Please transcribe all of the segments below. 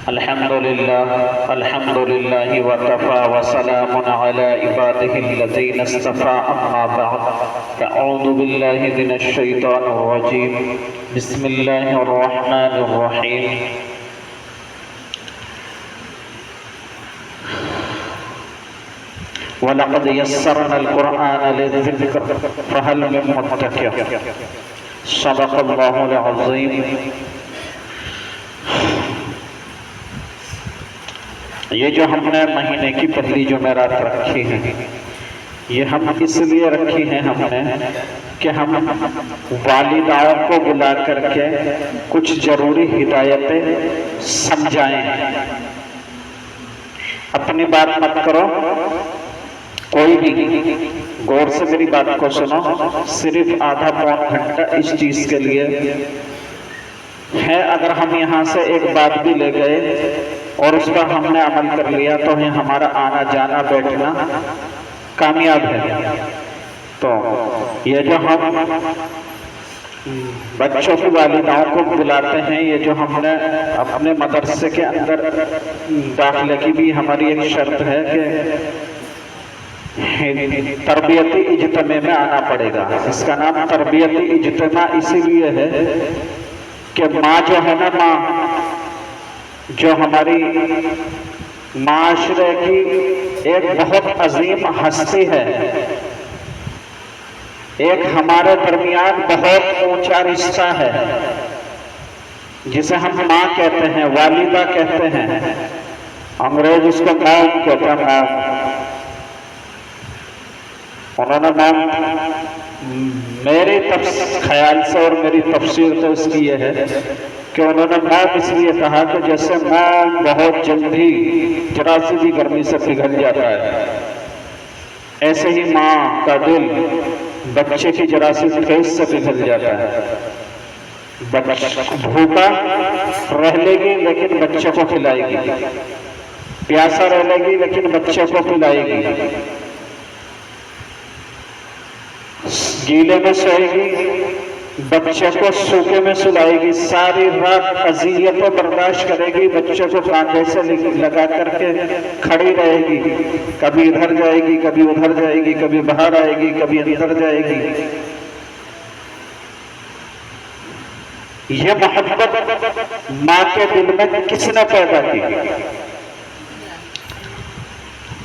अल्हम्दुलिल्लाह वकफ़ा वसलामुन अला इबादिहिल्लज़ीना इस्तफ़ा अम्मा बअद अऊज़ु बिल्लाहि मिनश शैतानिर रजीम बिस्मिल्लाहिर रहमानिर रहीम वलक़द यस्सरनल क़ुरआन लिज़्ज़िक्र फ़हल मिन मुद्दकिर सदक़ल्लाहुल अज़ीम। ये जो हमने महीने की पहली जुमेरात रखी है, ये हम इसलिए रखी है हमने कि हम वालिदाओं को बुला करके कुछ जरूरी हिदायतें समझाएं। अपनी बात मत करो, कोई भी गौर से मेरी बात को सुनो। सिर्फ आधा पौन घंटा इस चीज के लिए है। अगर हम यहाँ से एक बात भी ले गए और उस पर हमने अमल कर लिया तो है हमारा आना जाना बैठना कामयाब है। तो ये जो हम बच्चों की वालिदाओं को बुलाते हैं, ये जो हमने अपने मदरसे के अंदर दाखिले की भी हमारी एक शर्त है कि तरबियती इज्तिमा में आना पड़ेगा। इसका नाम तरबियती इज्तिमा इसीलिए है कि माँ जो है ना, माँ जो हमारी माशरे की एक बहुत अजीम हस्ती है, एक हमारे दरमियान बहुत ऊंचा रिश्ता है जिसे हम माँ कहते हैं, वालिदा कहते हैं। अंग्रेज उसको मॉम कहते हैं, मॉम। उन्होंने मॉम, मेरे ख्याल से और मेरी तफसीर तो इसकी ये है कि उन्होंने मॉम इसलिए कहा कि जैसे मॉम बहुत जल्दी जरा सी भी गर्मी से पिघल जाता है, ऐसे ही माँ का दिल बच्चे की जरा सी ठेस से पिघल जाता है। भूखा रह लेगी लेकिन बच्चे को खिलाएगी, प्यासा रह लेगी लेकिन बच्चे को पिलाएगी, गीले में सोएगी बच्चे को सूखे में सुलाएगी, सारी रात अज़ियतें बर्दाश्त करेगी, बच्चे को कांधे से लगा करके खड़ी रहेगी, कभी इधर जाएगी कभी उधर जाएगी, कभी बाहर आएगी कभी अंदर जाएगी। यह मोहब्बत माँ के दिल में किसने पैदा की?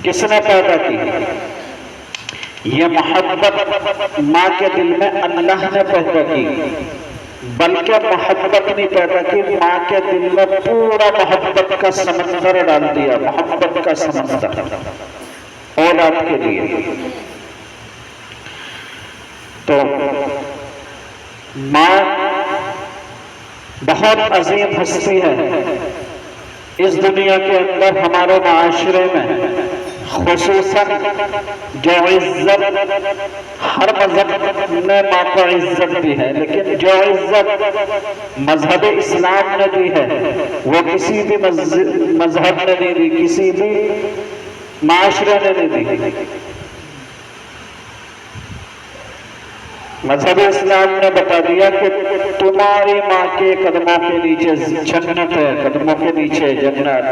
किसने पैदा की? यह मोहब्बत माँ के दिल में अल्लाह ने पैदा की। बल्कि मोहब्बत नहीं पैदा की, माँ के दिल में पूरा मोहब्बत का समंदर डाल दिया, मोहब्बत का समंदर औलाद के लिए। तो माँ बहुत अजीम हस्ती है इस दुनिया के अंदर। हमारे माशरे में खुसूसन जो इज्जत, हर मजहब ने माँ को इज्जत दी है, लेकिन जो इज्जत मजहब इस्लाम ने दी है वो किसी भी मजहब ने नहीं दी, किसी भी माशरे ने नहीं दी। मजहब इस्लाम ने बता दिया कि तुम्हारी माँ के कदमों के नीचे जन्नत है, कदमों के नीचे जन्नत।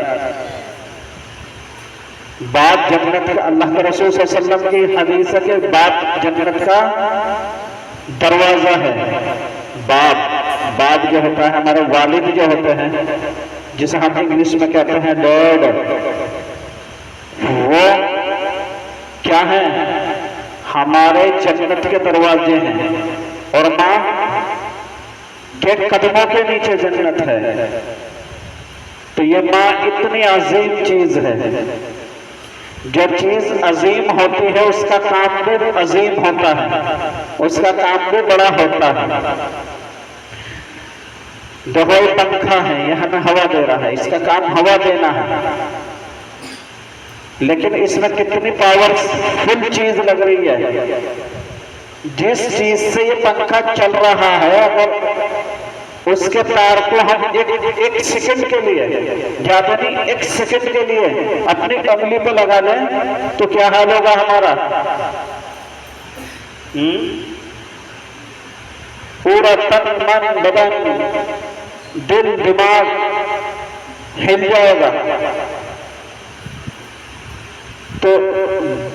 बाप जन्नत का, अल्लाह के रसूल सल्लल्लाहु अलैहि वसल्लम की हदीस है कि बाप जन्नत का दरवाजा है। बाप जो होता है, हमारे वालिद जो होते हैं, जिसे हम इंग्लिश में कहते हैं डैड, वो क्या है? हमारे जन्नत के दरवाजे हैं। और माँ के कदमों के नीचे जन्नत है। तो ये माँ इतनी अजीम चीज है। जो चीज अजीम होती है उसका काम भी अजीम होता है, उसका काम भी बड़ा होता है। देखो ये पंखा है, यह हमें हवा दे रहा है, इसका काम हवा देना है, लेकिन इसमें कितनी पावरफुल चीज लग रही है। जिस चीज से ये पंखा चल रहा है, अगर उसके तार को हम एक सेकंड के लिए, ज्यादा नहीं, एक सेकंड के लिए अपनी उंगली पे लगा लें तो क्या हाल होगा हमारा? पूरा तन मन बदन दिल दिमाग हिल जाएगा। तो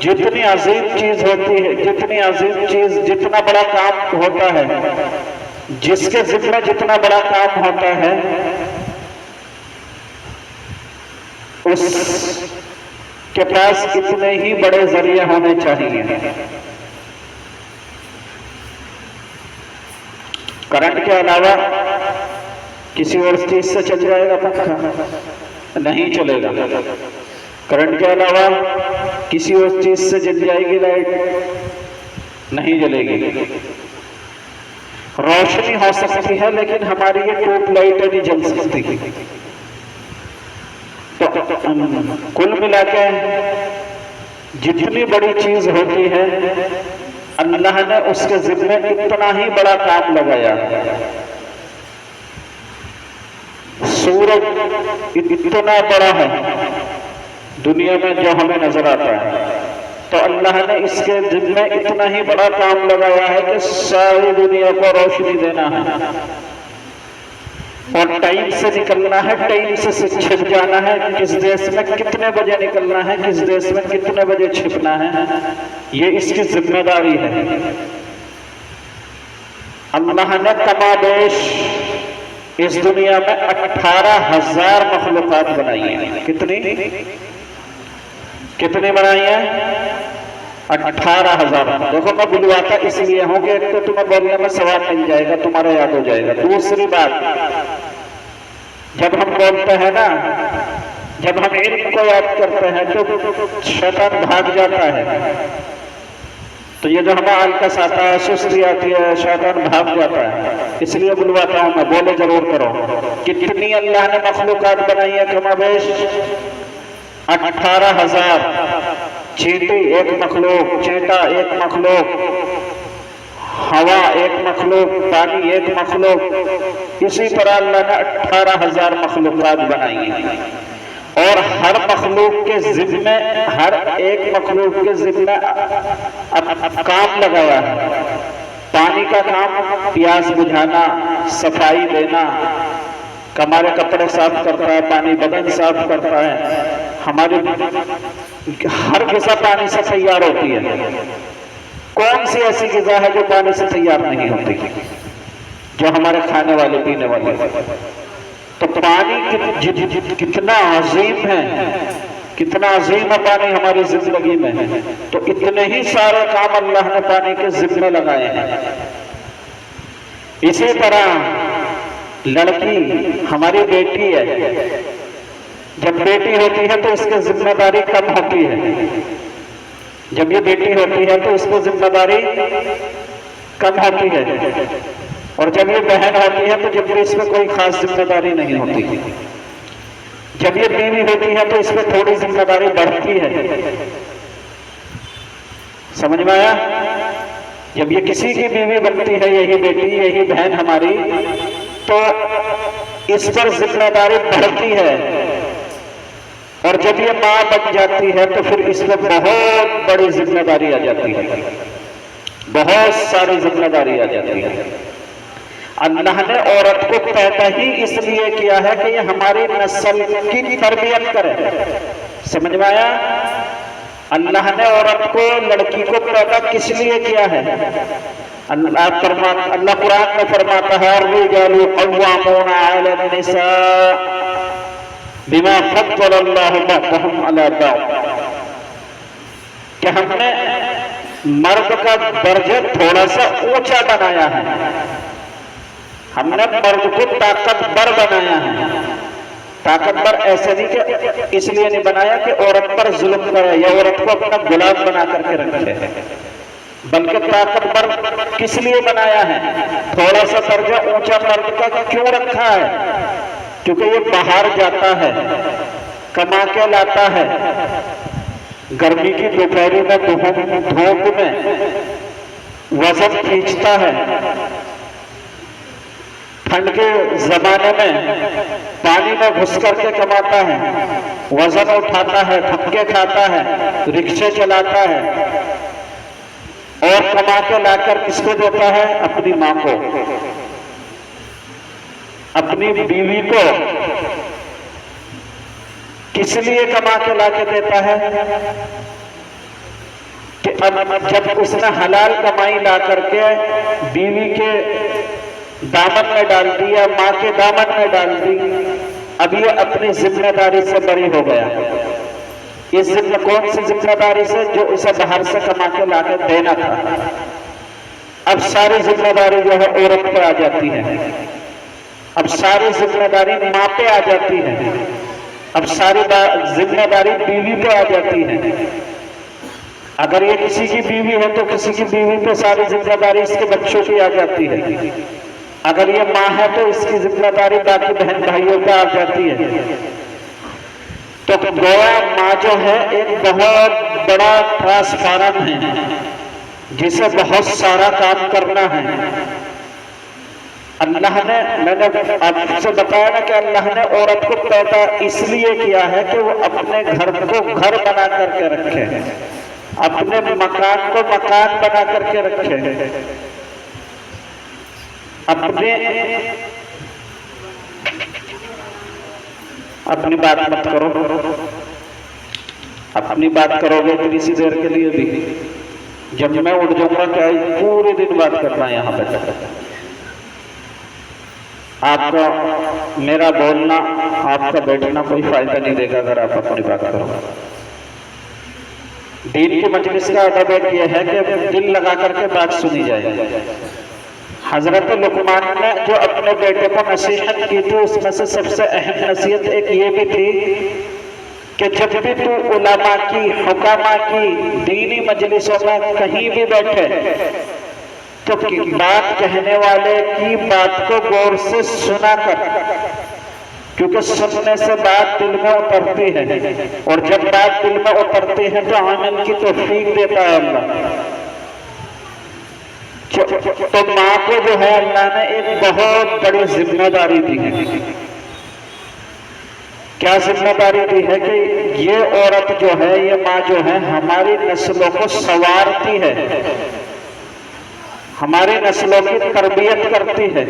जितनी अजीम चीज होती है, जितनी अजीम चीज, जितना बड़ा काम होता है, जिसके जिम्मे जितना बड़ा काम होता है, उसके पास इतने ही बड़े जरिए होने चाहिए। करंट के अलावा किसी और चीज से चल जाएगा पंखा? नहीं चलेगा। करंट के अलावा किसी और चीज से जल जाएगी लाइट? नहीं जलेगी। रोशनी हो सकती है लेकिन हमारी ये ट्यूबलाइट नहीं जल सकती। तो कुल मिलाकर जितनी बड़ी चीज होती है, अल्लाह ने उसके जिम्मे इतना ही बड़ा काम लगाया। सूरज इतना बड़ा है दुनिया में जो हमें नजर आता है, तो अल्लाह ने इसके जिम्मे इतना ही बड़ा काम लगाया है कि सारी दुनिया को रोशनी देना है, और टाइम से निकलना है, टाइम से छिप जाना है। किस देश में कितने बजे निकलना है, किस देश में कितने बजे छिपना है, ये इसकी जिम्मेदारी है। अल्लाह ने कमाबेश इस दुनिया में 18,000 मखलूकात बनाई है। कितनी बनाई है? 18,000। देखो मैं बुलवाता इसलिए हूं कि एक तो तुम्हें बोलने में सवाब मिल जाएगा, तुम्हारा याद हो जाएगा। दूसरी बात, जब हम बोलते हैं ना, जब हम इल्म को याद करते हैं तो शैतान भाग जाता है। तो ये जो हमें आलकस आता है, सुस्ती आती है, शैतान भाग जाता है। इसलिए बुलवाता हूं मैं, बोले जरूर करो। कितनी अल्लाह ने मखलूकात बनाई है कमाबेश? 18,000। चींटी एक मखलूक, चींटा एक मखलूक, हवा एक मखलूक, पानी एक मखलूक। इसी तरह अल्लाह ने 18,000 मखलूकात बनाई है, और हर मखलूक के जिम्मे, हर एक मखलूक के जिम्मे काम लगाया है। पानी का काम प्यास बुझाना, सफाई देना, हमारे कपड़े साफ करता है, पानी बदन साफ करता है। हमारी हर ग़िज़ा पानी से तैयार होती है। कौन सी ऐसी ग़िज़ा है जो पानी से तैयार नहीं होती, जो हमारे खाने वाले पीने वाले? तो पानी कितना अजीम है, कितना अजीम है पानी हमारी जिंदगी में। तो इतने ही सारे काम अल्लाह ने पानी के जिम्मे लगाए हैं। इसी तरह लड़की हमारी बेटी है, जब बेटी होती है तो इसकी जिम्मेदारी कम होती है। जब ये बेटी होती है तो इसको जिम्मेदारी कम होती है, और जब ये बहन होती है तो जब भी इसमें कोई खास जिम्मेदारी नहीं होती। जब ये बीवी होती है तो इसमें थोड़ी जिम्मेदारी बढ़ती है। समझ में आया? जब ये किसी की बीवी बनती है, यही बेटी, यही बहन हमारी, तो इस पर जिम्मेदारी बढ़ती है। और जब ये माँ बन जाती है तो फिर इसमें बहुत बड़ी जिम्मेदारी आ जाती है, बहुत सारी जिम्मेदारी आ जाती है। अल्लाह ने औरत को पैदा ही इसलिए किया है कि ये हमारी नस्ल की तरबियत करे। समझ में आया? अल्लाह ने औरत को, लड़की को पैदा किस लिए किया है? अल्लाह कुरान में फरमाता है, अर्रिजालु क़व्वामूना अला निसा बिमा फ़द्दलल्लाहु बअदहुम अला बअद, कि हमने मर्द का दर्जा थोड़ा सा ऊंचा बनाया है। हमने मर्द को ताकतवर बनाया है। ताकतवर ऐसे नहीं कि इसलिए नहीं बनाया कि औरत पर जुल्म करे या औरत को अपना गुलाम बना करके रखे, बल्कि ताकतवर किस लिए बनाया है? थोड़ा सा दर्जा ऊंचा मर्द का क्यों रखा है? क्योंकि ये बाहर जाता है, कमा के लाता है, गर्मी की दोपहरी में, धूप में वजन खींचता है, ठंड के जमाने में पानी में घुस करके कमाता है, वजन उठाता है, धक्के खाता है, रिक्शे चलाता है, और कमा के लाकर किसको देता है? अपनी माँ को, अपनी बीवी को। इसलिए कमा के ला के देता है कि अब जब उसने हलाल कमाई ला करके बीवी के दामन में डाल दी या माँ के दामन में डाल दी, अब ये अपनी जिम्मेदारी से बरी हो गया। इस कौन सी जिम्मेदारी से? जो उसे बाहर से कमा के ला के देना था। अब सारी जिम्मेदारी जो है औरत पे आ जाती है, अब सारी जिम्मेदारी माँ पे आ जाती है, अब सारी जिम्मेदारी बीवी पे आ जाती है। अगर ये किसी की बीवी है तो किसी की बीवी पे सारी जिम्मेदारी इसके बच्चों की आ जाती है। अगर ये माँ है तो इसकी जिम्मेदारी बाकी बहन भाइयों पे आ जाती है। तो गोया माँ जो है एक बहुत बड़ा ट्रांसफार्म है जिसे बहुत सारा काम करना है। अल्लाह ने, मैंने आपसे बताया ना कि अल्लाह ने औरत को पैदा इसलिए किया है कि वो अपने घर को घर बना करके रखे, अपने मकान को मकान बना करके रखे, अपनी बात मत करो, अपनी बात करोगे तो इसी देर के लिए भी, जब मैं उठ जाऊंगा क्या पूरे दिन बात करना है यहाँ पे। आपका मेरा बोलना, आपका बैठना कोई फायदा नहीं देगा अगर आप अपनी बात करोगे। दीन की मजलिस का अदब यह है कि दिल लगा करके बात सुनी जाए। हजरत लुकमान ने जो अपने बेटे को नसीहत की थी उसमें से सबसे अहम नसीहत एक ये भी थी कि जब भी तू उलमा की, हुकामा की, दीनी मजलिसों में कहीं भी बैठे तो बात कहने वाले की बात को गौर से सुना कर, क्योंकि सुनने से बात दिल में उतरती है और जब बात दिल में उतरती है तो अमल की तौफीक देता है अल्लाह। तो माँ को जो है अल्लाह ने एक बहुत बड़ी जिम्मेदारी दी है। क्या जिम्मेदारी दी है कि ये औरत जो है, ये माँ जो है हमारी नस्लों को संवारती है, हमारी नस्लों की तरबियत करती है।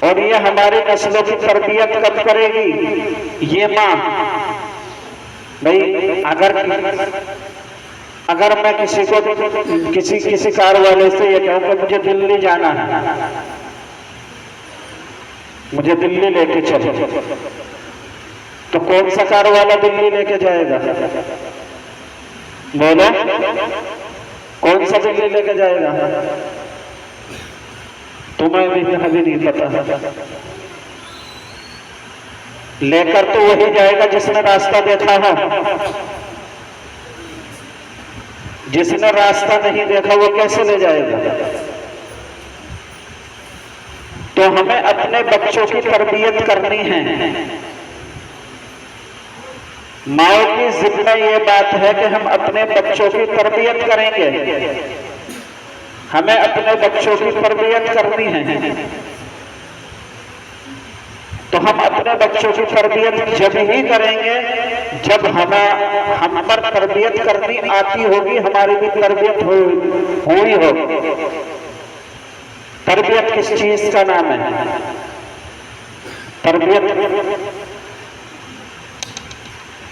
और ये हमारी नस्लों की तरबियत कब करेगी? ये माँ। भाई अगर मैं किसी को किसी कार वाले से ये कहूँ कि मुझे दिल्ली जाना है, मुझे दिल्ली लेके चलो, तो कौन सा कार वाला दिल्ली लेके जाएगा? बोलो, कौन सा दिल्ली लेके जाएगा? तुम्हें भी अभी नहीं पता। लेकर तो वही जाएगा जिसने रास्ता देखा हो। जिसने रास्ता नहीं देखा वो कैसे ले जाएगा? तो हमें अपने बच्चों की तरबियत करनी है। माओ की जिम्मा ये बात है कि हम अपने बच्चों की तरबियत करेंगे, हमें अपने बच्चों की तरबियत करनी है। तो हम अपने बच्चों की तरबियत जब ही करेंगे जब हम पर तरबियत करनी आती होगी, हमारी भी तरबियत हुई होगी। तरबियत किस चीज का नाम है? तरबियत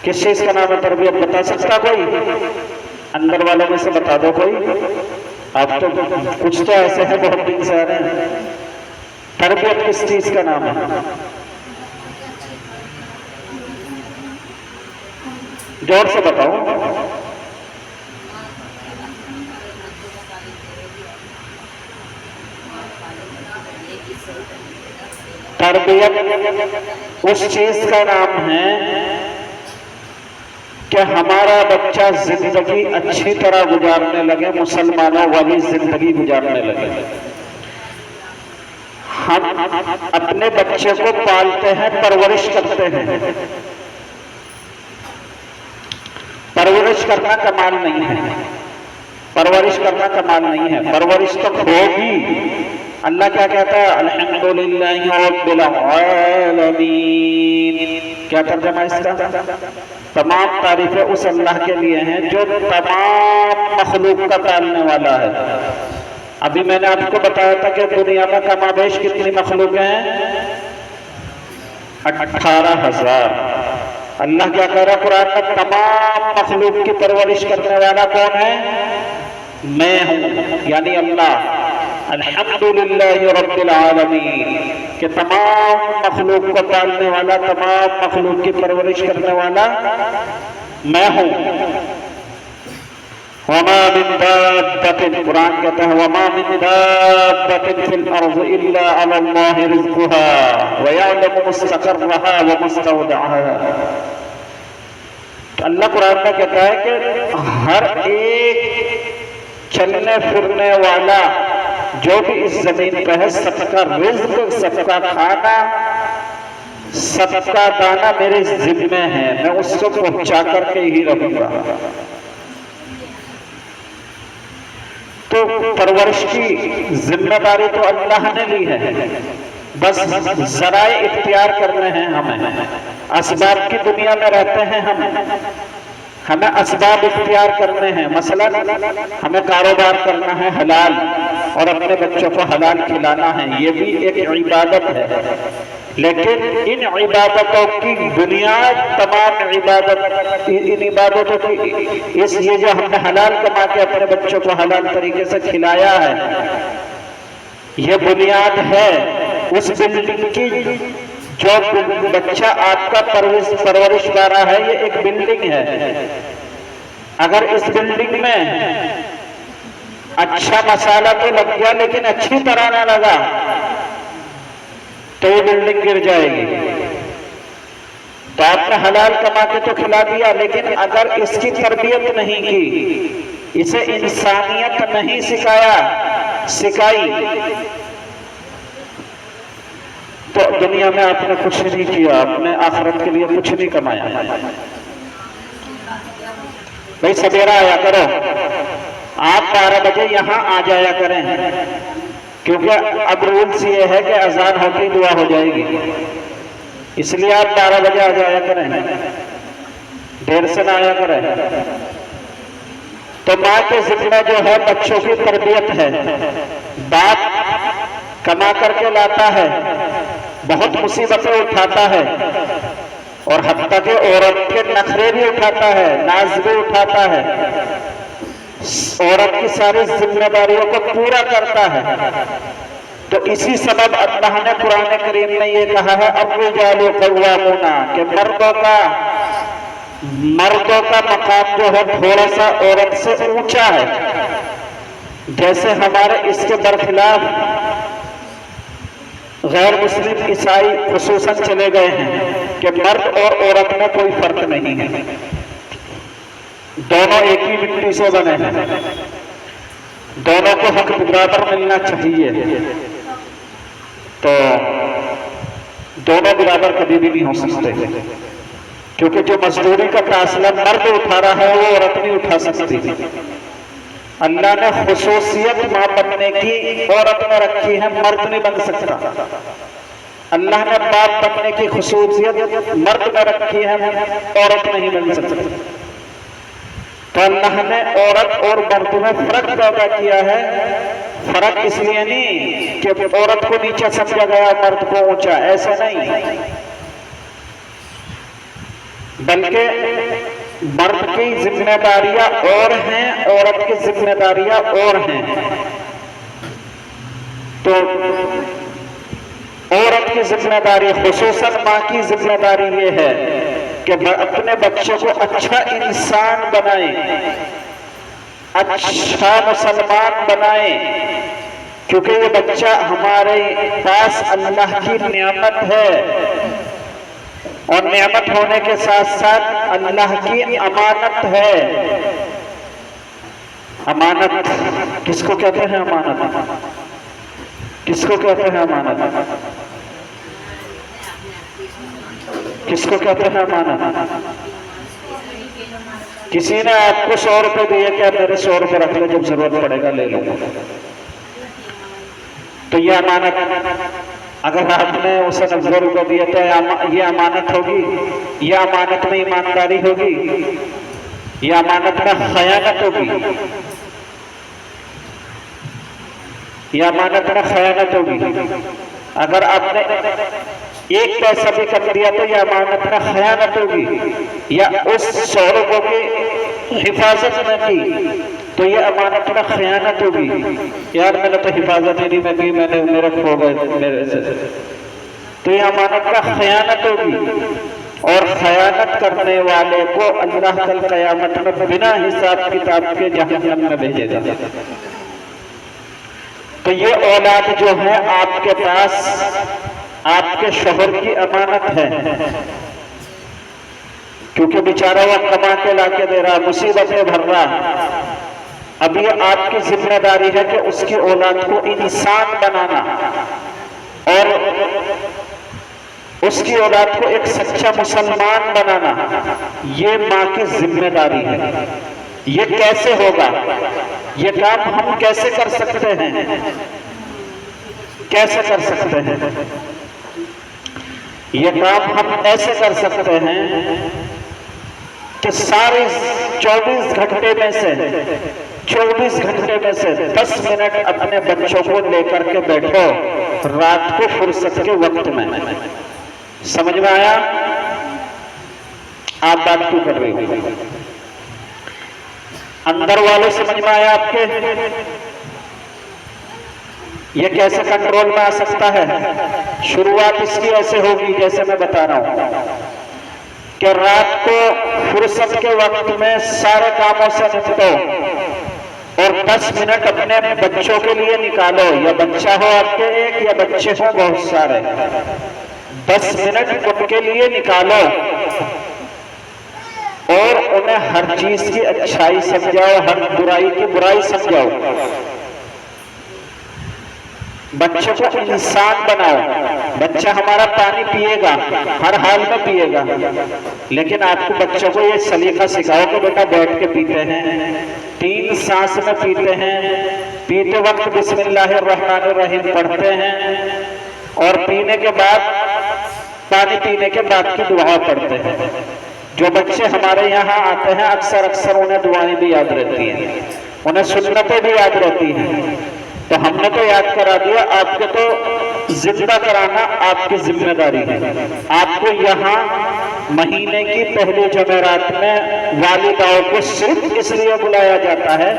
किस चीज का नाम है? तरबियत बता सकता कोई? अंदर वालों में से बता दो कोई। आप तो कुछ तो ऐसे हैं बहुत दिन से आ रहे हैं। तरबियत किस चीज का नाम है? जोर से बताओ। तरबियत उस चीज का नाम है कि हमारा बच्चा जिंदगी अच्छी तरह गुजारने लगे, मुसलमानों वाली जिंदगी गुजारने लगे। हम अपने बच्चे को पालते हैं, परवरिश करते हैं। परवरिश करना कमाल नहीं है, परवरिश करना कमाल नहीं है, परवरिश तो होगी। अल्लाह क्या कहता है? अल्हम्दुलिल्लाहि रब्बिल आलमीन। क्या तर्जुमा इसका? तमाम तारीफें उस अल्लाह के लिए हैं जो तमाम मखलूक का पालने वाला है। अभी मैंने आपको बताया था कि दुनिया में कमाबेश कितनी मखलूक हैं? 18,000। अल्लाह क्या कह रहा है कुरान में? तमाम मखलूक की परवरिश करने वाला कौन है? मैं हूं, यानी अल्लाह। अल्हम्दुलिल्लाहि रब्बिल आलमीन, कि तमाम मखलूक को पालने वाला, तमाम मखलूक की परवरिश करने वाला मैं हूं। वमा मिन दाब्बतिन, कुरान कहता है वमा मिन दाब्बतिन फिल अर्ज़ि इल्ला अल्लाहि रिज़्क़ुहा व यअलमु मुस्तक़र्रहा व मुस्तौदअहा। तो अल्लाह कुरान में कहता है कि हर एक चलने फिरने वाला जो भी इस जमीन पर है, सबका रिज़्क़, सबका खाना, सबका दाना मेरे जिम्मे है, मैं उसको पहुंचा करके ही रहूंगा। तो परवरिश की जिम्मेदारी तो अल्लाह ने ली है, बस जराए इख्तियार करने हैं हमें। असबाब की दुनिया में रहते हैं हमें असबाब इख्तियार करने हैं। मसलन हमें कारोबार करना है हलाल और अपने बच्चों को हलाल खिलाना है, ये भी एक इबादत है। लेकिन इन इबादतों की बुनियाद, तमाम इबादत, इन इबादतों की ये जो हमने हलाल कमा के अपने बच्चों को हलाल तरीके से खिलाया है, ये बुनियाद है उस बिल्डिंग की। जो बच्चा आपका परवरिश पा रहा है, ये एक बिल्डिंग है। अगर इस बिल्डिंग में अच्छा मसाला तो लग गया लेकिन अच्छी तरह ना लगा तो ये बिल्डिंग गिर जाएगी। तो आपने हलाल कमा के तो खिला दिया, लेकिन अगर इसकी तरबियत नहीं की, इसे इंसानियत नहीं सिखाई, तो दुनिया में आपने कुछ नहीं किया, आपने आखिरत के लिए कुछ नहीं कमाया। भाई सवेरा आया करो, आप 12 बजे यहां आ जाया करें, क्योंकि अब रूल्स ये है कि अजान होती दुआ हो जाएगी, इसलिए आप 12 बजे आ जाया करें, देर से ना आया करें। तो माँ के जिम्मे जो है बच्चों की तरबियत है। बाप कमा करके लाता है, बहुत मुसीबतें उठाता है, और हत्ता के औरत के नखरे भी उठाता है, नाज भी उठाता है, औरत की सारी जिम्मेदारियों को पूरा करता है। तो इसी सबब अल्लाह ने कुरान करीम में ये कहा है अर्रिजालु क़व्वामूना, कि मर्दों का मकाम जो है थोड़ा सा औरत से ऊंचा है। जैसे हमारे इसके बरखिलाफ गैर मुस्लिम ईसाई खुसूसन चले गए हैं कि मर्द और औरत में कोई फर्क नहीं है, दोनों एक ही मिट्टी से बने हैं, दोनों को हक बराबर मिलना चाहिए। तो दोनों बराबर कभी भी नहीं हो सकते, क्योंकि जो मजदूरी का फासला मर्द उठा रहा है वो औरत नहीं उठा सकती। अल्लाह ने खुसूसियत मां बनने की औरत में रखी है, मर्द नहीं बन सकता। अल्लाह ने बाप बनने की खुसूसियत मर्द में रखी है, औरत नहीं बन सकती। तो अल्लाह ने औरत और मर्द में फर्क पैदा किया है। फर्क इसलिए नहीं कि औरत को नीचे समझा गया, मर्द को ऊंचा, ऐसा नहीं, बल्कि मर्द की जिम्मेदारियां और हैं, औरत की जिम्मेदारियां और हैं। तो औरत की जिम्मेदारी, खुसूसन मां की जिम्मेदारी ये है कि अपने बच्चों को अच्छा इंसान बनाए, अच्छा मुसलमान बनाए, क्योंकि ये बच्चा हमारे पास अल्लाह की नेमत है, और नेमत होने के साथ साथ अल्लाह की अमानत है। अमानत किसको कहते हैं? अमानत किसको कहते हैं? अमानत किसको कहते हैं? अमानत। किसी ने आपको 100 रुपए दिए, क्या मेरे 100 रुपए रख लो, जब जरूरत पड़ेगा ले लो, तो ये अमानत। अगर आपने उसे 90 रुपए दिए तो ये अमानत होगी? ये अमानत में ईमानदारी होगी? ये अमानत में खयानत होगी? ये अमानत में खयानत होगी? अगर आपने एक पैसा भी कर दिया तो यह अमानत में खयानत होगी, या उस 100 रुपयों की हिफाजत न की तो यह अमानत में खयानत होगी। यार मैंने तो हिफाजत ही नहीं में की, मैंने मेरे खो गए मेरे से, तो यह अमानत में खयानत होगी। और खयानत करने वाले को अल्लाह कल क़यामत में बिना हिसाब किताब के जहन्नम में भेजेगा। तो ये औलाद जो है आपके पास आपके शोहर की अमानत है, क्योंकि बेचारा वो कमा के लाके दे रहा, मुसीबतें भर रहा। अब ये आपकी जिम्मेदारी है कि उसकी औलाद को इंसान बनाना और उसकी औलाद को एक सच्चा मुसलमान बनाना, ये माँ की जिम्मेदारी है। ये कैसे होगा? ये काम हम कैसे कर सकते हैं? कैसे कर सकते हैं? ये काम हम ऐसे कर सकते हैं कि सारे 24 घंटे में से 10 मिनट अपने बच्चों को लेकर के बैठो रात को फुर्सत के वक्त में। समझ में आया? आप बात क्यों कर रहे हो? अंदर वालों समझ में आया आपके? ये कैसे कंट्रोल में आ सकता है? शुरुआत इसकी ऐसे होगी जैसे मैं बता रहा हूं कि रात को फुर्सत के वक्त में सारे कामों से निपटो और 10 मिनट अपने बच्चों के लिए निकालो, या बच्चा हो आपके एक या बच्चे हो बहुत सारे, 10 मिनट उनके लिए निकालो और उन्हें हर चीज की अच्छाई समझाओ, हर बुराई की बुराई समझाओ। बच्चे को इंसान बनाओ। बच्चा हमारा पानी पिएगा, हर हाल में पिएगा, लेकिन आपको बच्चों को ये सलीका सिखाओ कि बेटा बैठ के पीते हैं, 3 सांस में पीते हैं, पीते वक्त बिस्मिल्लाहिर्रहमानिर्रहीम पढ़ते हैं और पीने के बाद पानी पीने के बाद की दुआ पढ़ते हैं। जो बच्चे हमारे यहाँ आते हैं अक्सर उन्हें दुआएं भी याद रहती हैं, उन्हें सुन्नतें भी याद रहती हैं। तो हमने तो याद करा दिया, आपको तो जिंदा कराना आपकी जिम्मेदारी है। आपको यहाँ महीने की पहली जुमेरात में वालिदाओं को सिर्फ इसलिए बुलाया जाता है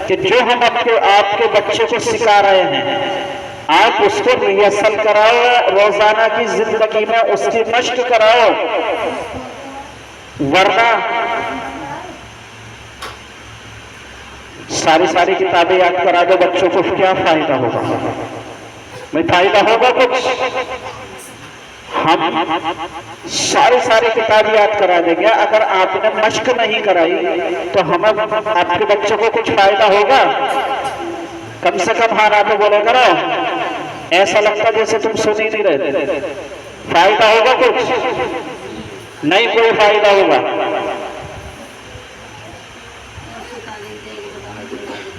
कि जो हम आपके बच्चे को सिखा रहे हैं आप उसको रिहर्सल कराओ, रोजाना की जिंदगी में उसकी मश्क कराओ, वरना सारी किताबें याद करा दो बच्चों को, क्या फायदा होगा? नहीं फायदा होगा कुछ? हम सारी किताब याद करा देंगे, अगर आपने मश्क नहीं कराई तो हम आपके बच्चों को कुछ फायदा होगा? कम से कम हाँ ना तो बोले करो, ऐसा लगता जैसे तुम सुन ही नहीं रहे। फायदा होगा कुछ? नहीं कोई फायदा होगा।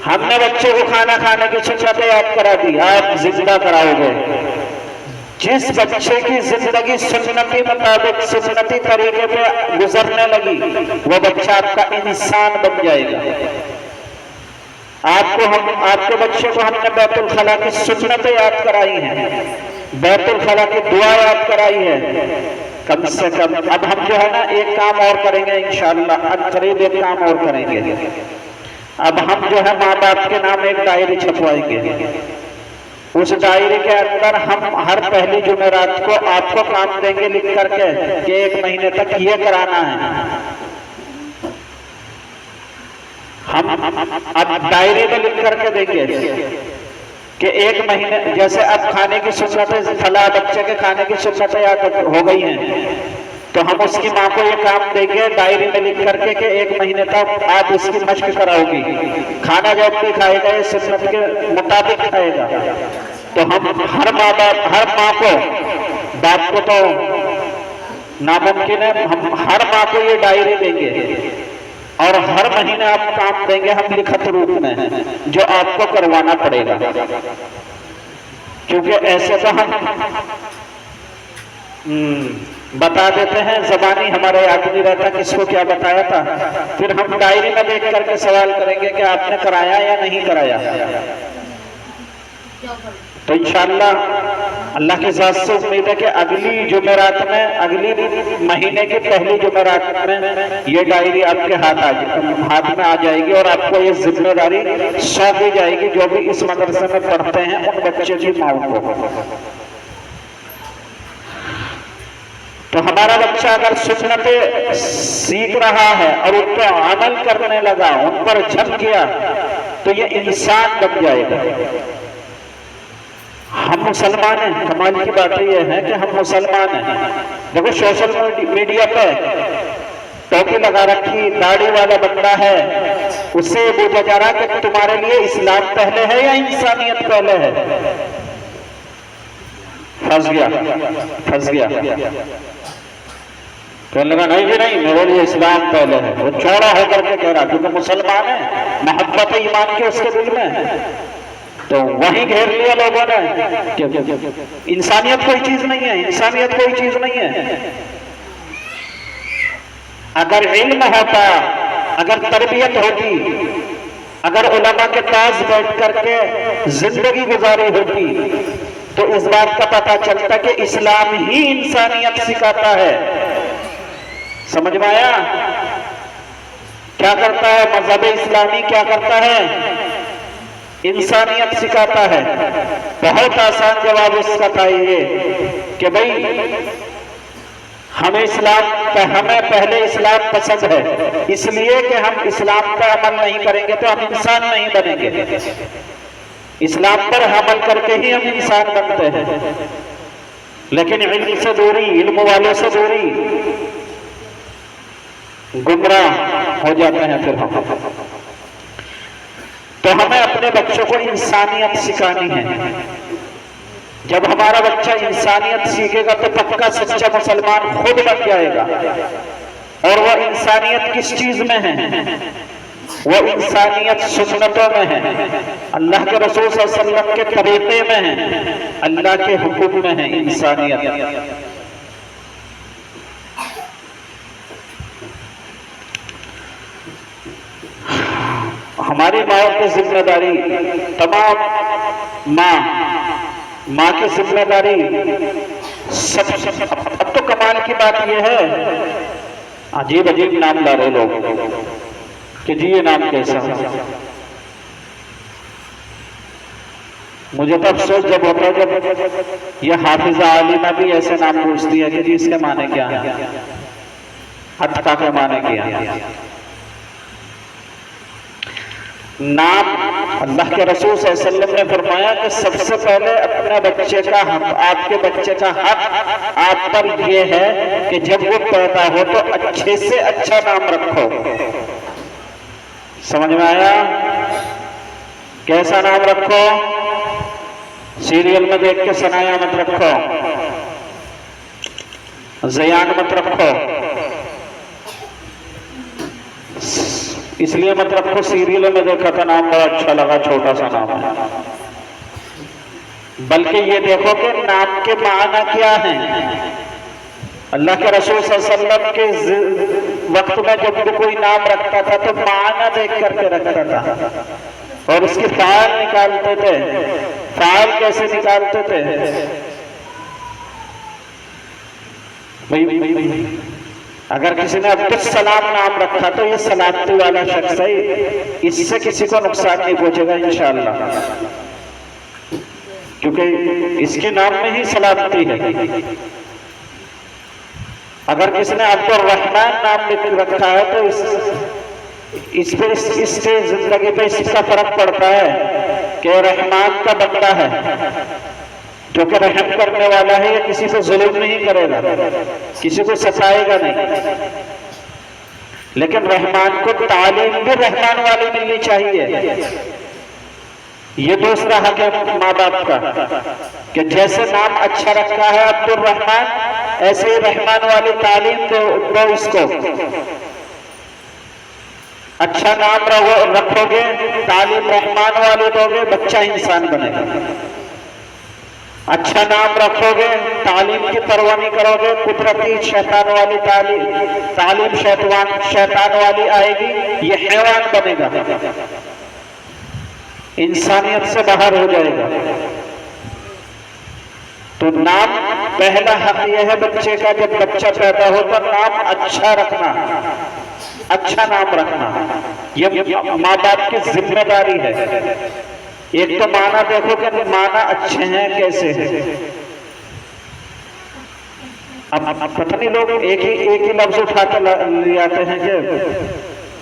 हमने बच्चे को खाना खाने की सुन्नतें याद करा दी, आप जिंदा कराओगे। जिस बच्चे की जिंदगी सुन्नती मुताबिक सुन्नती तरीके पे गुजरने लगी वो बच्चा आपका इंसान बन जाएगा। आपके बच्चे को हमने बैतुल खला की सुन्नतें याद कराई हैं, बैतुल खला की दुआ याद कराई है। कम से कम अब हम जो है ना एक काम और करेंगे इंशाअल्लाह, करीब एक काम और करेंगे। अब हम जो है माँ बाप के नाम एक डायरी छपवाएंगे। उस डायरी के अंदर हम हर पहली जुमेरात को आपको काम देंगे लिख करके कि 1 महीने तक ये कराना है। हम अब डायरी में लिख करके देंगे कि 1 महीने, जैसे अब खाने की सुन्नतें, फला बच्चे के खाने की सुन्नतें हो गई हैं, तो हम उसकी माँ को ये काम देंगे डायरी में लिख करके कि 1 महीने तक आप उसकी मश्क कराओगी, खाना जब भी खाएगा ये सुन्नत के मुताबिक खाएगा। तो हम हर माँ को, बाप को तो नामुमकिन है, हम हर माँ को ये डायरी देंगे और हर महीने आप काम देंगे हम लिखित रूप में, जो आपको करवाना पड़ेगा। क्योंकि ऐसे तो हम बता देते हैं, जबानी हमारे याद नहीं रहता किसको क्या बताया था, फिर हम डायरी में देख करके सवाल करेंगे कि आपने कराया या नहीं कराया। तो इंशाअल्लाह अल्लाह के साथ से उम्मीद है कि अगली जुमेरात में, अगली महीने की पहली जुमेरात में ये डायरी आपके हाथ में आ जाएगी और आपको ये जिम्मेदारी सौंपी जाएगी जो भी इस मदरसे में पढ़ते हैं उन बच्चे की माओ को। तो हमारा बच्चा अगर सुन्नतें सीख रहा है और उन पर अमल करने लगा, उन पर जम गया, तो ये इंसान बन जाएगा। हम मुसलमान हैं, कमाल की बात यह है कि हम मुसलमान हैं। देखो सोशल मीडिया पे टोपी लगा रखी दाढ़ी वाला बंदा है, उससे पूछा जा रहा कि तुम्हारे लिए इस्लाम पहले है या इंसानियत पहले है? फंस गया। कहने लगा नहीं जी नहीं, मेरे लिए इस्लाम पहले है। वो चौड़ा होकर के कह रहा क्योंकि मुसलमान है, मोहब्बत ईमान की उसके दिल में, तो वहीं घेर लिया लोगों ने। इंसानियत कोई चीज नहीं है, इंसानियत कोई चीज नहीं है। अगर इल्म होता, अगर तरबियत होती, अगर उलमा के पास बैठ करके जिंदगी गुजारी होती, तो इस बात का पता चलता कि इस्लाम ही इंसानियत सिखाता है। समझ में आया? क्या करता है मजहब इस्लामी? क्या करता है? इंसानियत सिखाता है। बहुत आसान जवाब इसका था ये कि भाई हमें पहले इस्लाम पसंद है, इसलिए कि हम इस्लाम पर अमल नहीं करेंगे तो हम इंसान नहीं बनेंगे। इस्लाम पर अमल करके ही हम इंसान बनते हैं। लेकिन इल्म से दूरी, इल्म वालों से दूरी, गुमराह हो जाते हैं फिर हम। तो हमें अपने बच्चों को इंसानियत सिखानी है। जब हमारा बच्चा इंसानियत सीखेगा तो पक्का सच्चा मुसलमान खुद बन जाएगा। और वह इंसानियत किस चीज में है? वो इंसानियत सुन्नतों में है, अल्लाह के रसूल सल्लल्लाहु अलैहि वसल्लम के तरीके में है, अल्लाह के हुक्म में है इंसानियत। हमारी माओ की जिम्मेदारी, तमाम माँ की जिम्मेदारी सब। अब तो कमाल की बात यह है, अजीब अजीब नाम ला रहे लोग कि जी ये नाम कैसा। मुझे तो अफसोस जब होता है जब ये हाफिजा आलिमा भी ऐसे नाम पूछती है कि जी इसके माने क्या है, हत्का के माने क्या है। नाम अल्लाह के रसूल सल्लल्लाहु अलैहि वसल्लम ने फरमाया कि सबसे पहले अपने बच्चे का हक, आपके बच्चे का हक आप पर यह है कि जब वो पैदा हो तो अच्छे से अच्छा नाम रखो। समझ में आया? कैसा नाम रखो? सीरियल में देख के सनाया मत रखो, ज़यान मत रखो। इसलिए मत रखो सीरियल में देखा था नाम बड़ा अच्छा लगा, छोटा सा नाम है। बल्कि ये देखो कि नाम के माना क्या है। अल्लाह के रसूल सल्लल्लाहु अलैहि वसल्लम के वक्त में जब भी कोई नाम रखता था तो माना देख करके रखता था और उसकी फाइल निकालते थे। फाइल कैसे निकालते थे भाई? अगर किसी ने अब्दुल सलाम नाम रखा तो ये सलामती वाला शख्स है, इससे किसी को नुकसान नहीं पहुंचेगा इंशाअल्लाह, क्योंकि इसके नाम में ही सलामती है। अगर किसी ने अब्दुल रहमान नाम लिख रखा है तो इससे जिंदगी पे इसका फर्क पड़ता है कि रहमान का बंदा है, जो कि रहम करने वाला है, या किसी पे जुल्म नहीं करेगा, किसी को सताएगा नहीं। लेकिन रहमान को तालीम भी रहमान वाली मिलनी चाहिए। ये दूसरा हक है माँ बाप का कि जैसे नाम अच्छा रखा है अब्दुल रहमान, ऐसे ही रहमान वाली तालीम दो इसको। अच्छा नाम रखोगे, तालीम रहमान वाली दोगे, बच्चा इंसान बनेगा। अच्छा नाम रखोगे, तालीम की परवाह नहीं करोगे, कुदरती शैतान वाली तालीम शैतान वाली आएगी, ये हैवान बनेगा, इंसानियत से बाहर हो जाएगा। तो नाम पहला हक यह है बच्चे का, जब बच्चा पैदा होता नाम अच्छा रखना, अच्छा नाम रखना, ये माँ बाप की जिम्मेदारी है। एक तो माना देखो कि माना अच्छे हैं कैसे है। अब पता नहीं लोग एक ही लफ्ज उठा कर ले आते हैं कि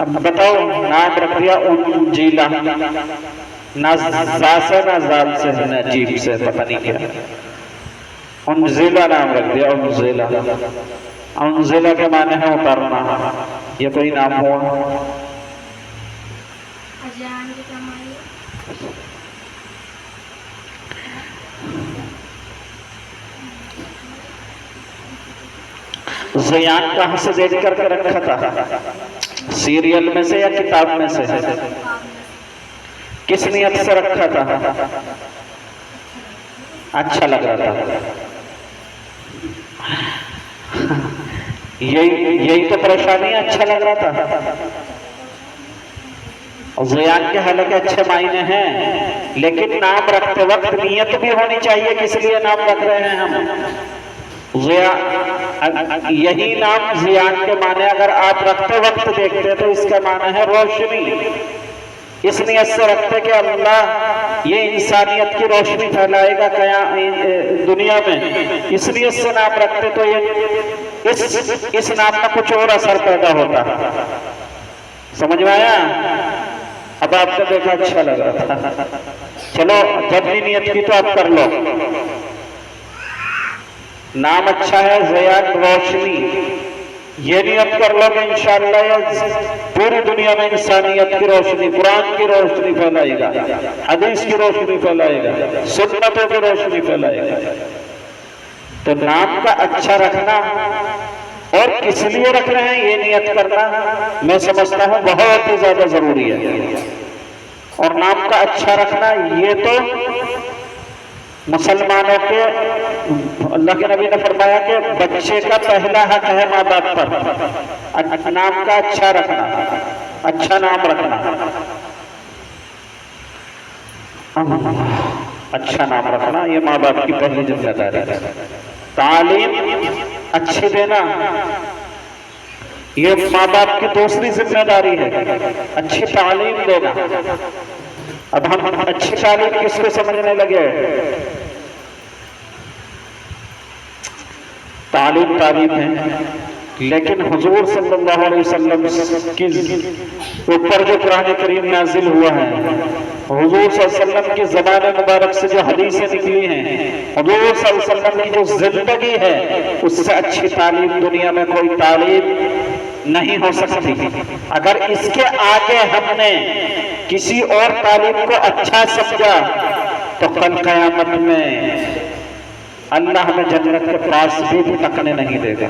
अब बताओ नाम रख दिया उंजीला, ना जा से ना जाल से ना जीप से, पता नहीं क्या उंजीला नाम रख दिया। उंजीला, उंजीला के माने है उतारना, ये कोई नाम हुआ? ज़ियान कहाँ से देख करके रखा था? सीरियल में से या किताब में से? किस नियत से रखा था? अच्छा लग रहा था। यही तो परेशानी, अच्छा लग रहा था। ज़ियान के हालांकि अच्छे मायने हैं, लेकिन नाम रखते वक्त नियत भी होनी चाहिए किस लिए नाम रख रहे हैं हम। यही नाम ज़ियान के माने अगर आप रखते वक्त देखते तो इसका माना है रोशनी। इस नियत से रखते कि अल्लाह ये इंसानियत की रोशनी फैलाएगा क्या दुनिया में, इस नियत से नाम रखते तो ये इस नाम का कुछ और असर पैदा होता। समझ में आया? अब आपने देखा अच्छा लग रहा था, चलो जब भी नियत की तो आप कर लो। नाम अच्छा है ज़ियान रोशनी, ये नियत कर लो कि इंशाअल्लाह पूरी दुनिया में इंसानियत की रोशनी, कुरान की रोशनी फैलाएगा, हदीस की रोशनी फैलाएगा, सुन्नतों की रोशनी फैलाएगा। तो नाम का अच्छा रखना और किस लिए रख रहे हैं ये नियत करना मैं समझता हूं बहुत ही ज्यादा जरूरी है। और नाम का अच्छा रखना ये तो मुसलमानों के, अल्लाह के नबी ने फरमाया कि बच्चे का पहला हक है माँ बाप पर नाम का अच्छा रखना, अच्छा नाम रखना, अच्छा नाम रखना, ये माँ बाप की पहली जिम्मेदारी है। तालीम अच्छी देना ये माँ बाप की दूसरी जिम्मेदारी है, अच्छी तालीम देना। अब हम अच्छी तालीम किसको समझने लगे? तालीम तालीम है, लेकिन हुजूर सल्लल्लाहु अलैहि वसल्लम के ऊपर जो कुरान करीम नाजिल हुआ है, हुजूर सल्लल्लाहु अलैहि वसल्लम की ज़बान मुबारक से जो हदीसें निकली हैं, हुजूर सल्लल्लाहु अलैहि वसल्लम की जो जिंदगी है, उससे अच्छी तालीम दुनिया में कोई तालीम नहीं हो सकती। अगर इसके आगे हमने किसी और तालीम को अच्छा समझा तो कल क़यामत में अल्लाह हमें जन्नत के पास भी तकने नहीं देगा।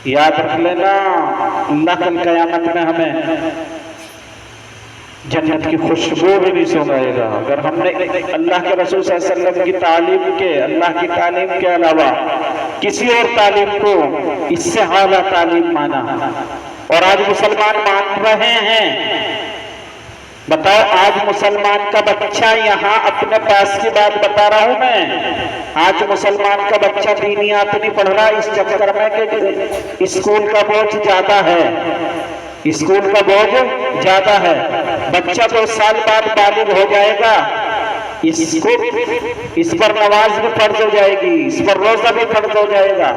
याद रख लेना, अल्लाह कल क़यामत में हमें जन्नत की खुशबू भी नहीं सुनाएगा अगर हमने अल्लाह के रसूल सल्लल्लाहु अलैहि वसल्लम की तालीम के, अल्लाह की तालीम के अलावा किसी और तालीम को इससे आला तालीम माना। और आज मुसलमान मान रहे हैं। बताओ, आज मुसलमान का बच्चा, यहाँ अपने पास की बात बता रहा हूं मैं, आज मुसलमान का बच्चा दीनियात नहीं पढ़ रहा इस चक्कर में कि स्कूल का बोझ ज्यादा है, स्कूल का बोझ ज्यादा है। बच्चा 2 साल बाद बालिग हो जाएगा, इस पर नमाज भी फर्ज हो जाएगी, इस पर रोजा भी फर्ज हो जाएगा,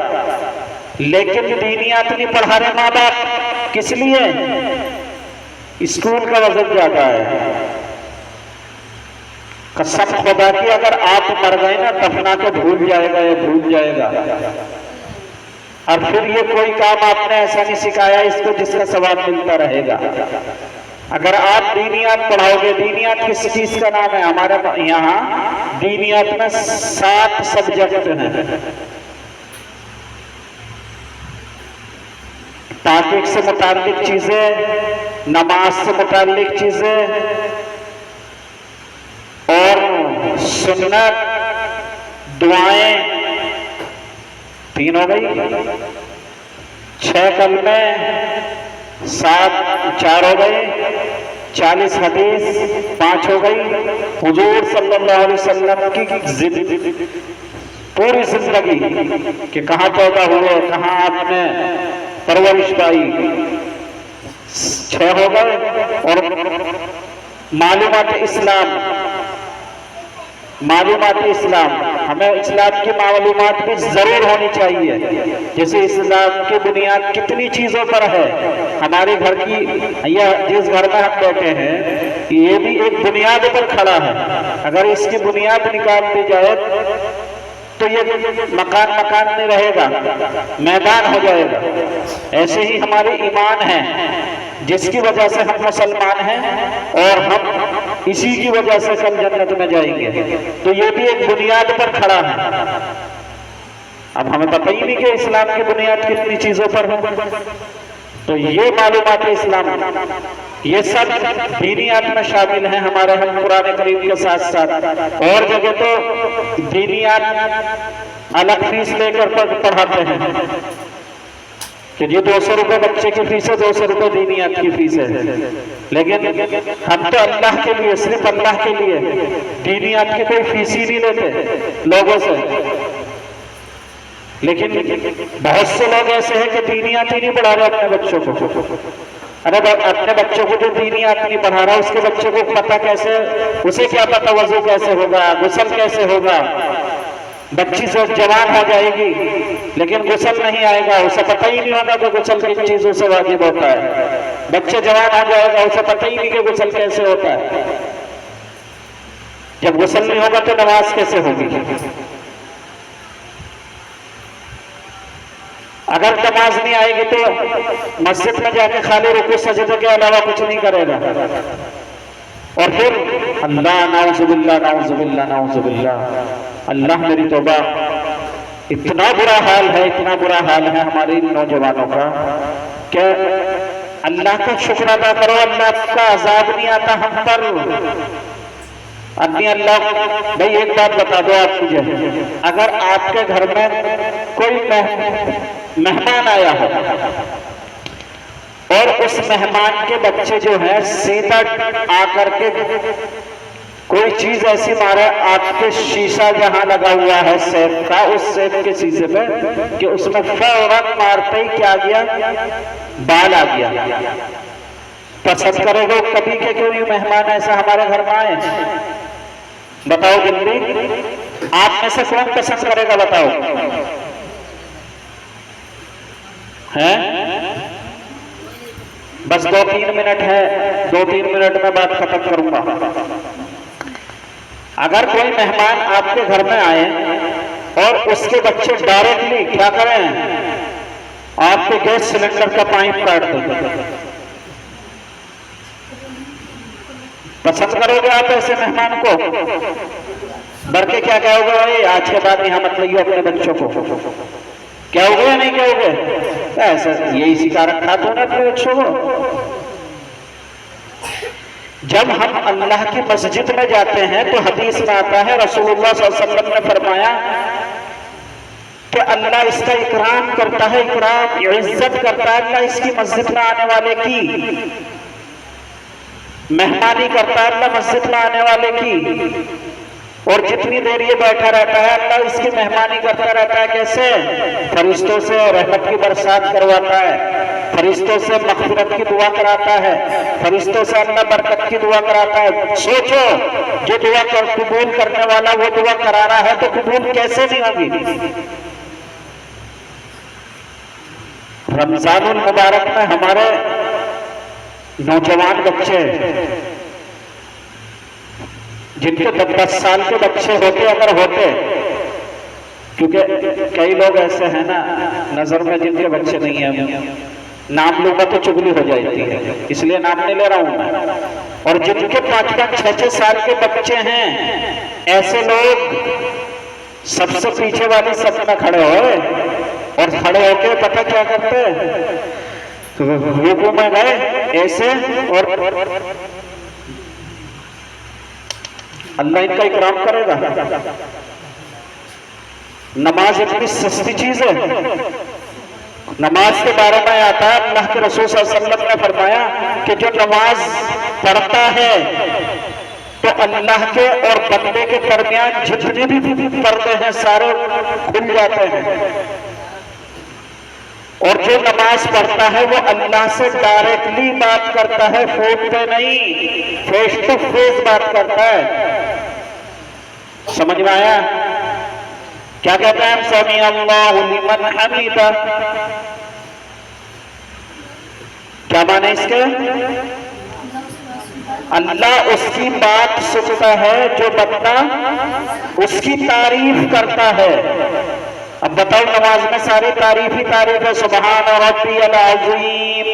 लेकिन दीनियात नहीं पढ़ा रहे माँ बाप। किस लिए? स्कूल का वजन ज्यादा है। कसम खुदा की अगर आप मर गए ना, दफना तो भूल जाएगा, ये भूल जाएगा। और फिर ये कोई काम आपने ऐसा नहीं सिखाया इसको जिसका सवाब मिलता रहेगा। अगर आप दीनियात पढ़ाओगे, दीनियात किस चीज का नाम है? हमारे यहाँ दीनियात में 7 सब्जेक्ट हैं। ताकीक से मुताल्लिक चीजें, नमाज से मुताल्लिक चीजें और सुन्नत, दुआएं, 3 हो गई, 6 कलमे, 4 हो गए, 40 हदीस 5 हो गई। हुजूर सल्लल्लाहु अलैहि वसल्लम की पूरी जिंदगी कि कहाँ पैदा हुए, कहाँ आपने परवरिश पाई, 6 हो गए। और मालूमात इस्लाम, हमें इस्लाम की मालूमात भी जरूर होनी चाहिए। जैसे इस्लाम की बुनियाद कितनी चीजों पर है, हमारे घर की या जिस घर में हम बैठे हैं ये भी एक बुनियाद पर खड़ा है। अगर इसकी बुनियाद निकाल दी जाए तो ये मकान नहीं रहेगा, मैदान हो जाएगा। ऐसे ही हमारे ईमान है जिसकी वजह से हम मुसलमान हैं और हम इसी की वजह से कल जन्नत में जाएंगे। तो ये भी एक बुनियाद पर खड़ा है। अब हमें पता ही नहीं कि इस्लाम की बुनियाद कितनी चीजों पर है। तो ये मालूमात इस्लाम, ये सब दीनियात में शामिल हैं हमारे। हम कुरान करीम के साथ साथ और जगह तो दीनियात अलग फीस लेकर पढ़ाते हैं कि ये 200 रुपये बच्चे की फीस है, 200 रुपये दीनियात की फीस है। लेकिन हम तो अल्लाह के लिए, सिर्फ अल्लाह के लिए दीनियात की कोई फीस ही नहीं लेते लोगों से। लेकिन बहुत से लोग ऐसे हैं कि दीनियात ही नहीं पढ़ा रहे अपने बच्चों को। अरे अपने बच्चों को जो दीनियात नहीं पढ़ा रहा, उसके बच्चे को पता कैसे, उसे क्या पता वजू कैसे होगा, गुस्ल कैसे होगा। बच्ची से जवान हो जाएगी लेकिन गुस्ल नहीं आएगा, उसे पता ही नहीं होगा कि गुस्ल किन चीजों से वाजिब होता है। बच्चे जवान हो जाएगा, उसे पता ही नहीं कि गुस्ल कैसे होता है। जब गुस्ल नहीं होगा तो नमाज कैसे होगी? अगर नमाज नहीं आएगी तो मस्जिद में जाके खाली रुकू सजदे के अलावा कुछ नहीं करेगा। और फिर अल्लाह नाउजुबिल्लाह नाउजुबिल्लाह नाउजुबिल्लाह, अल्लाह मेरी तौबा। इतना बुरा हाल है, इतना बुरा हाल है हमारे नौजवानों का कि अल्लाह का शुक्र अदा करो, अल्लाह का अजाब नहीं आता हम पर। अल्लाह भाई एक बात बता दो आप मुझे, अगर आपके घर में कोई मेहमान आया हो और उस मेहमान के बच्चे जो है सीधा आकर के कोई चीज ऐसी मारे आपके शीशा जहां लगा हुआ है सेब का, उस सेब के शीशे पे कि उसमें फौरन मारते ही क्या गया, बाल आ गया। पसंद करोगे कभी के कोई मेहमान ऐसा हमारे घर में आए? बताओ जल्दी, आप में से कौन पसंद करेगा? बताओ है? बस 2-3 मिनट है, 2-3 मिनट में बात खत्म करूंगा। अगर कोई मेहमान आपके घर में आए और उसके बच्चे डायरेक्टली क्या करें, आपके गैस सिलेंडर का पाइप काट दें, पसंद करोगे आप ऐसे मेहमान को? डर के क्या कहोगे, भाई आज के बाद यहाँ मत लाइए अपने बच्चों को? कहोगे या नहीं कहोगे? ऐसा यही सिखा रखा तो ना अपने बच्चों को। जब हम अल्लाह की मस्जिद में जाते हैं तो हदीस में आता है, रसूलुल्लाह सल्लल्लाहु अलैहि वसल्लम ने फरमाया कि अल्लाह इसका इकराम करता है, इकराम इज्जत करता है। अल्लाह इसकी मस्जिद में आने वाले की मेहमानी करता है, अल्लाह मस्जिद में आने वाले की। और जितनी देर ये बैठा रहता है अल्लाह इसकी मेहमानी करता रहता है। कैसे? फरिश्तों से रहमत की बरसात करवाता है, फरिश्तों से मग़फ़िरत की दुआ कराता है, फरिश्तों से अल्लाह बरकत की दुआ कराता है। सोचो, जो दुआ कबूल करने वाला वो दुआ करा रहा है तो कबूल कैसे नहीं होगी? रमजानुल मुबारक में हमारे नौजवान बच्चे जिनके 10 साल के बच्चे होते, अगर होते, क्योंकि कई लोग ऐसे हैं ना नजर में जिनके बच्चे नहीं है, नाम लूंगा तो चुगली हो जाती है इसलिए नाम नहीं ले रहा हूं मैं। और जिनके 5-5, 6-6 साल के बच्चे हैं, ऐसे लोग सबसे पीछे वाली सफ में खड़े हो और खड़े होके पता क्या करते, रुकू में गए ऐसे, और अल्लाह इनका इकराम करेगा। नमाज इतनी सस्ती चीज है। नमाज के बारे में आता है, अल्लाह के रसूल सल्लल्लाहु अलैहि वसल्लम ने फरमाया कि जो नमाज पढ़ता है तो अल्लाह के और बंदे के दरमियान जितने भी पर्दे हैं सारे खुल जाते हैं। और जो नमाज पढ़ता है वो अल्लाह से डायरेक्टली बात करता है, फोन पे नहीं, फेस टू फेस बात करता है। समझ में आया? क्या कहते हैं? समी अल्लाहु लिमन हमीदा। क्या माने इसके? अल्लाह उसकी बात सुनता है जो बंदा उसकी तारीफ करता है। अब बताओ, नमाज में सारी तारीफ ही तारीफ है। सुभान रब्बियल अज़ीम,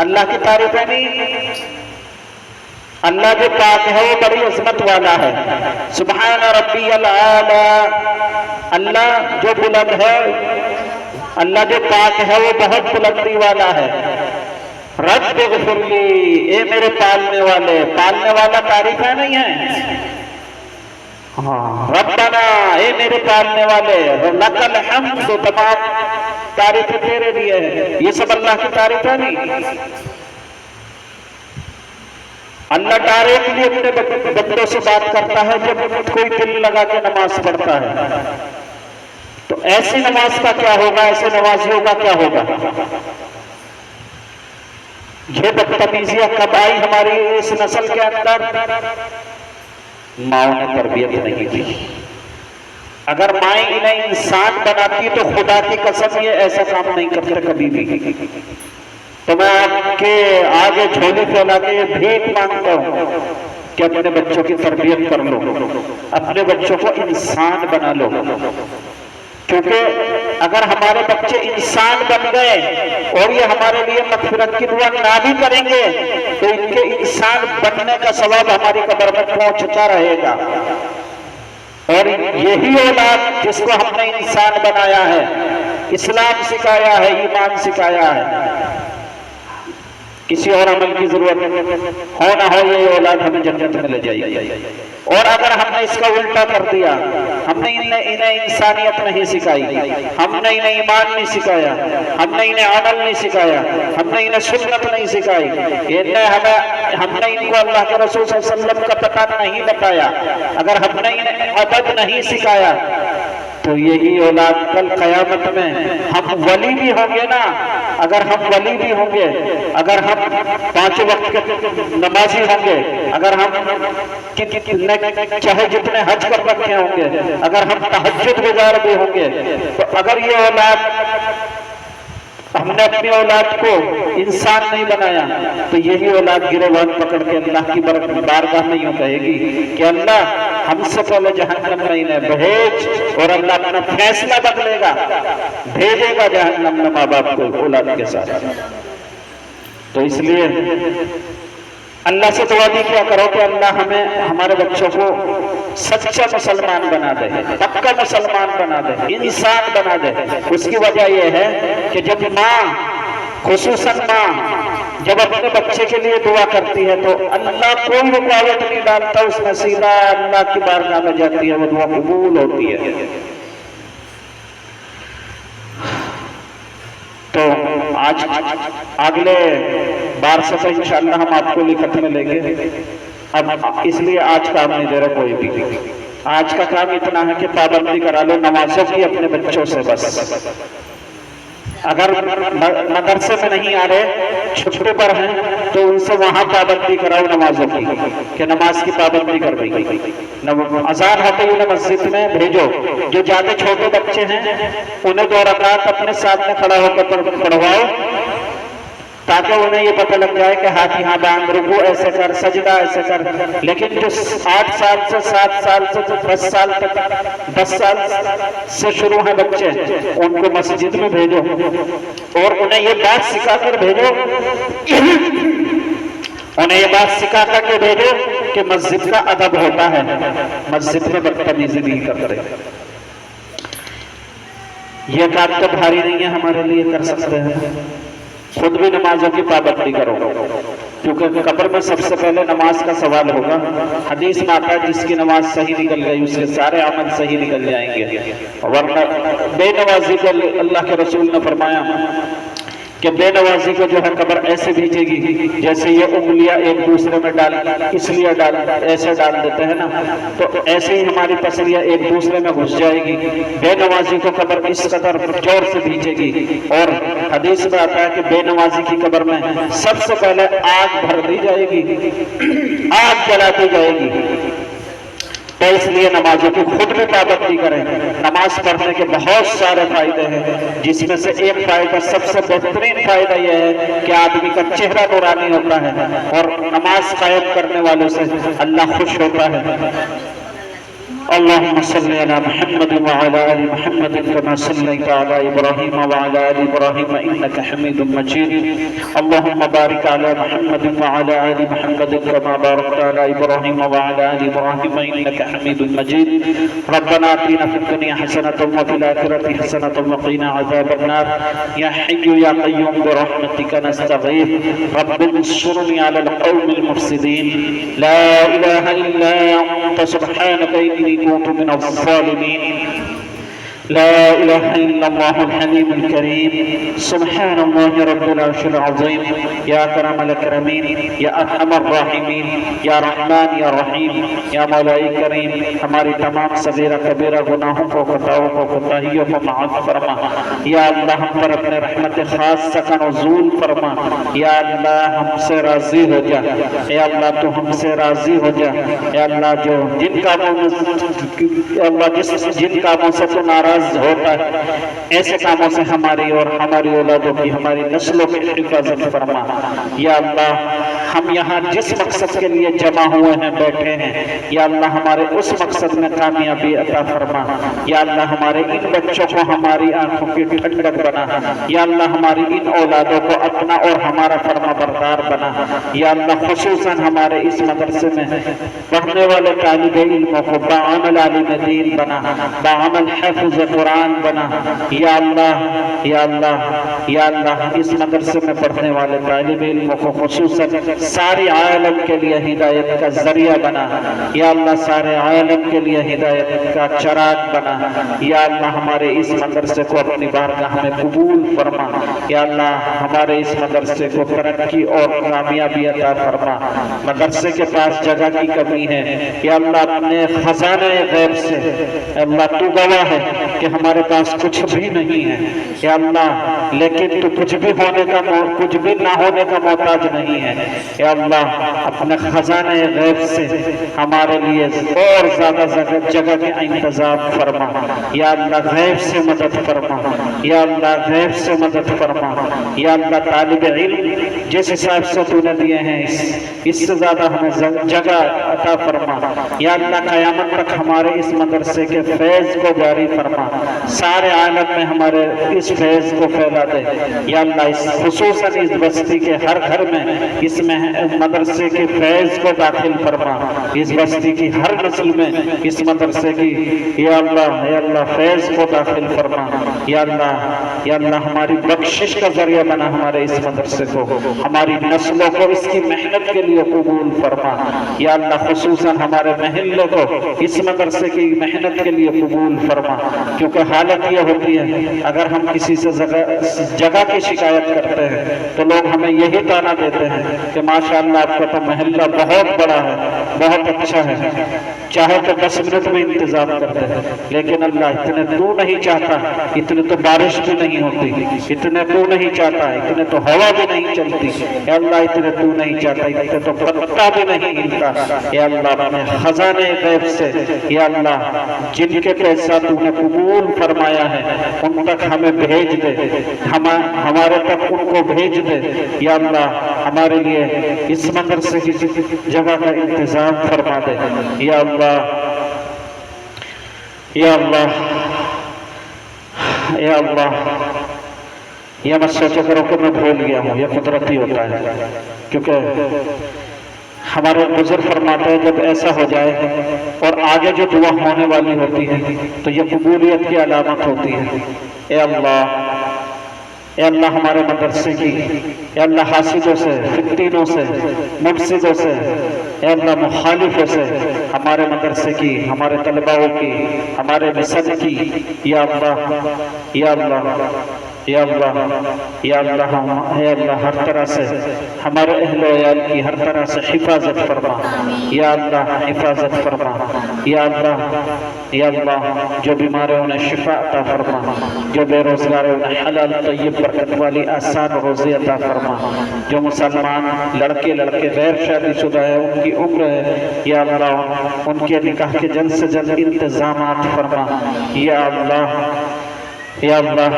अल्लाह की तारीफ है नहीं? अल्लाह जो पाक है वो बड़ी अजमत वाला है। सुभान रब्बियल आला, अल्लाह जो बुलंद है, अल्लाह जो पाक है वो बहुत बुलंदी वाला है। रब्बिग़फिरली, ए मेरे पालने वाले, पालने वाला तारीफ है नहीं है? हाँ, रब्बना, ए मेरे पालने वाले, लकल हम्द, तमाम तारीफ तेरे लिए है। ये सब अल्लाह की तारीफ है नहीं? अल्लाह डायरेक्टली अपने बंदों से बात करता है जब कोई दिल लगा के नमाज पढ़ता है। तो ऐसी नमाज का क्या होगा, ऐसे नमाजियों का क्या होगा? ये बदतमीजियां कब आई हमारी इस नस्ल के अंदर? माओ ने तरबियत नहीं दी। अगर माए इन्हें इंसान बनाती तो खुदा की कसम ये ऐसा काम नहीं करते कभी भी। तो मैं आपके आगे झोली फैला के भीख मांगता हूं कि अपने बच्चों की तरबियत कर लो, अपने बच्चों को इंसान बना लो। क्योंकि अगर हमारे बच्चे इंसान बन गए और ये हमारे लिए मग़फ़िरत की दुआ ना भी करेंगे तो इनके इंसान बनने का सवाब हमारी कब्र में पहुंचता रहेगा। और यही औलाद जिसको हमने इंसान बनाया है, इस्लाम सिखाया है, ईमान सिखाया है, किसी और अमल की जरूरत हो ना हो, ये औलाद हमें जन्नत में ले जाएगी। और अगर हमने इसका उल्टा कर दिया, हमने इन्हें इंसानियत नहीं सिखाई, हमने इन्हें ईमान नहीं सिखाया, हमने इन्हें अमल नहीं सिखाया, हमने इन्हें सुन्नत नहीं सिखाई, हमने इनको अल्लाह के रसूल सल्लल्लाहु अलैहि वसल्लम का पता नहीं बताया, अगर हमने इन्हें अदब नहीं सिखाया, तो यही औलाद कल कयामत में हम वली भी होंगे ना। अगर हम वली भी होंगे, अगर हम 5 वक्त के नमाजी होंगे, अगर हम चाहे जितने हज कर रखे होंगे, अगर हम तहज्जुद गुजार भी होंगे, तो अगर ये औलाद, हमने अपनी औलाद को इंसान नहीं बनाया, तो यही औलाद गिरेबान पकड़ के अल्लाह की बारगाह में यूं कहेगी कि अल्लाह हमसे पहले जहन्नम में इन्हें भेज। और अल्लाह अपना फैसला बदलेगा, भेजेगा जहन्नम में माँ बाप को औलाद के साथ। तो इसलिए अल्लाह से दुआ भी क्या करो कि अल्लाह हमें, हमारे बच्चों को सच्चा मुसलमान बना दे, पक्का मुसलमान बना दे, इंसान बना दे। उसकी वजह यह है कि जब माँ, खुसूसन माँ जब अपने बच्चे के लिए दुआ करती है तो अल्लाह कोई रुकावट नहीं डालता, उसमें सीधा अल्लाह की बारगाह में जाती है, वो दुआ कबूल होती है। तो आज अगले बार से तो इंशाअल्लाह हम आपको लिखत में लेंगे। अब इसलिए आज काम नहीं दे रहा कोई भी। आज का काम इतना है कि पाबंदी करा लो नमाजों की अपने बच्चों से बस। अगर मदरसे में नहीं आ रहे, छुट्टी पर हैं, तो उनसे वहां पाबंदी कराओ नमाजों की, कि नमाज की पाबंदी कर दी। अजान होते ही उन्हें मस्जिद में भेजो। जो ज्यादा छोटे बच्चे हैं उन्हें 2 रकात अपने सामने खड़ा होकर पढ़वाओ, ताकि उन्हें ये पता लग जाए कि हाथ यहाँ बांध, रुकू ऐसे कर, सजदा ऐसे कर। लेकिन जो 8 साल से 7 साल से 10 साल तक, 10 साल से शुरू है बच्चे, उनको मस्जिद में भेजो और उन्हें ये बात सिखा कर भेजो, उन्हें ये बात सिखा कर भेजो कि मस्जिद का अदब होता है, मस्जिद में बदतमीजी नहीं करते। ये काम तो भारी नहीं है हमारे लिए, कर सकते हैं। खुद भी नमाजों की पाबंदी करो, क्योंकि कब्र में सबसे पहले नमाज का सवाल होगा। हदीस में आता है जिसकी नमाज सही निकल गई उसके सारे अमल सही निकल जाएंगे, वरना बेनमाजी को अल्लाह के रसूल ने फरमाया कि बेनवाजी को जो है कब्र ऐसे भेजेगी जैसे ये उंगलियां एक दूसरे में डाल इसलिए ऐसे डाल देते हैं ना, तो ऐसे ही हमारी पसलियां एक दूसरे में घुस जाएगी। बेनवाजी को कब्र इस कदर जोर से भेजेगी। और हदीस में आता है कि बेनवाजी की कब्र में सबसे पहले आग भर दी जाएगी, आग जला दी जाएगी। तो इसलिए नमाजों की खुद भी पाबंदी करें। नमाज पढ़ने के बहुत सारे फायदे हैं, जिसमें से एक फायदा, सबसे बेहतरीन फायदा यह है कि आदमी का चेहरा नूरानी होता है और नमाज कायम करने वालों से अल्लाह खुश होता है। अल्लाहुम्मा सल्ली अला मुहम्मद व अला आलि मुहम्मद कमा सल्लैता अला इब्राहीम व अला आलि इब्राहीम इन्नका हमीदुम मजीद। अल्लाहुम्मा बारिक अला मुहम्मद व अला आलि मुहम्मद कमा बारकता अला इब्राहीम व अला आलि इब्राहीम इन्नका हमीदुम मजीद। रब्बना आतिना फिद दुनिया हसनतम व फिल आखिरति हसनतम व क़िना अज़ाबन नार। या हय्यु या क़य्यूम बिरहमतिका नस्तगीथ रब्बिन्सुरनी अलल क़ौमिल मुफ़्सिदीन। ला इलाहा इल्ला अंत सुब्हानका इन्नी कुन्तु मिनज़ ज़ालिमीन। ला इलाहा इल्लल्लाहुल हलीमुल करीम। सुब्हानल्लाहि रब्बिल अर्शिल अज़ीम। या अकरमल अकरमीन, या अरहमर राहिमीन, या रहमान या रहीम, या मौलाई करीम, हमारी तमाम सगीरा कबीरा गुनाहों को, खताओं को, कोताहियों को माफ़ फरमा। या अल्लाह हम पर अपने रहमत खास का नुज़ूल फरमा। या अल्लाह हमसे राज़ी हो जा। या अल्लाह तू हमसे राज़ी हो जा। या अल्लाह जो जिन कामों में अल्लाह जिन कामों से तो नाराज होता है, ऐसे कामों से हमारी और हमारी औलादों की, हमारी नस्लों की हिफाजत फरमा। या अल्लाह हम यहाँ जिस मकसद के लिए जमा हुए हैं, बैठे हैं, या अल्लाह हमारे उस मकसद में कामयाबी अता फरमा। या अल्लाह हमारे इन बच्चों को हमारी आंखों की ठंडक बना। या अल्लाह हमारी इन औलादों को अपना और हमारा फरमा बरदार बना। या अल्लाह खुसूसन हमारे इस मदरसे में पढ़ने वाले तालिबे इल्मों को बाअमल आलिम दीन बना, बाअमल हाफिज़ कुरान बना। या अल्लाह, या अल्लाह, या अल्लाह इस मदरसे में पढ़ने वाले तालिब इल्मों को खुसूसन सारे आलम के लिए हिदायत का जरिया बना। या अल्लाह सारे आलम के लिए हिदायत का चराग बना। या अल्लाह हमारे इस मदरसे को अपनी बारगाह में कबूल फरमा। या अल्लाह हमारे इस मदरसे को तरक्की और कामयाबी अता फरमा। मदरसे के पास जगह की कमी है, या अल्लाह अपने खजाने गैब से, अल्लाह तू गवाह है कि हमारे पास कुछ भी नहीं है। या अल्लाह लेकिन तू कुछ भी ना होने का मोहताज नहीं है। या अल्लाह अपने खजाने गैब से हमारे लिए और ज्यादा जगह के इंतजाम फरमा। या अल्लाह गैब से मदद फरमा। या अल्लाह गैब से मदद फरमा। या अल्लाह तालिब इल्म जिस हिसाब से तूने दिए हैं इससे ज्यादा हमें जगह अता फरमा। या अल्लाह क़यामत तक हमारे इस मदरसे के फैज़ को जारी फरमा। सारे आलम में हमारे इस फैज़ को फैला दे। या अल्लाह खुसूसन इस बस्ती के हर घर में इसमें मदरसे के फैज़ को दाखिल फरमा। इस बस्ती की हर नस्ल में इस मदरसे की या अल्लाह फैज़ को दाखिल फरमा। या अल्लाह हमारी बख्शिश का जरिया बना हमारे इस मदरसे को, हमारी नस्लों को इसकी मेहनत के लिए कबूल फरमा। या अल्लाह खुसूसन हमारे महल्ले को इस मदरसे की मेहनत के लिए कबूल फरमा। क्योंकि हालत यह होती है, अगर हम किसी से जगह की शिकायत करते हैं तो लोग हमें यही ताना देते हैं कि माशाअल्लाह आपका तो महल्ला बहुत बड़ा है, बहुत अच्छा है, चाहे तो 10 मिनट में इंतजाम करते हैं। लेकिन अल्लाह इतने तू नहीं चाहता, इतने तो बारिश भी नहीं होती, इतने तू नहीं चाहता, इतने तो हवा भी नहीं चलती। या अल्लाह इतने तू नहीं चाहता, इतने तो पत्ता भी नहीं हिलता। या अल्लाह अपने खजाने गैब से या अल्लाह जिनके पैसा तूने कबूल फरमाया है उन तक हमें भेज दे, हमारे तक उनको भेज दे। या अल्लाह हमारे लिए इस मदरसे की जगह का इंतजाम फरमा दे। या अल्लाह, या अल्लाह, या अल्लाह, यह मत सोचा करो कि मैं भूल गया हूँ, यह कुदरती होता है। क्योंकि हमारे बुजुर्ग फरमाते हैं जब ऐसा हो जाए और आगे जो दुआ होने वाली होती है तो यह कबूलियत की अलामत होती है। ए अल्लाह हमारे मदरसे की, ए अल्लाह हासिदों से, फित्तीनों से, मुफसिदों से, ए अल्लाह मुखालिफों से हमारे मदरसे की, हमारे तलबाओं की, हमारे मिशन की या अल्लाह, या अल्लाह, या अल्लाह, या अल्लाह, या अल्लाह हर तरह से हमारे अहले याल की हर तरह से हिफाजत फरमा। या अल्लाह हिफाजत फरमा। या अल्लाह, या अल्लाह जो बीमार है उन्हें शिफा अता फरमा, जो बेरोजगार है उन्हें हलाल तय्यब बरकत वाली आसान रोज़ी अता फरमा, जो मुसलमान लड़के गैर शादीशुदा है उनकी उम्र है या अल्लाह उनके निकाह के जल्द से जल्द इंतजामात फरमा। या अल्लाह, या अल्लाह,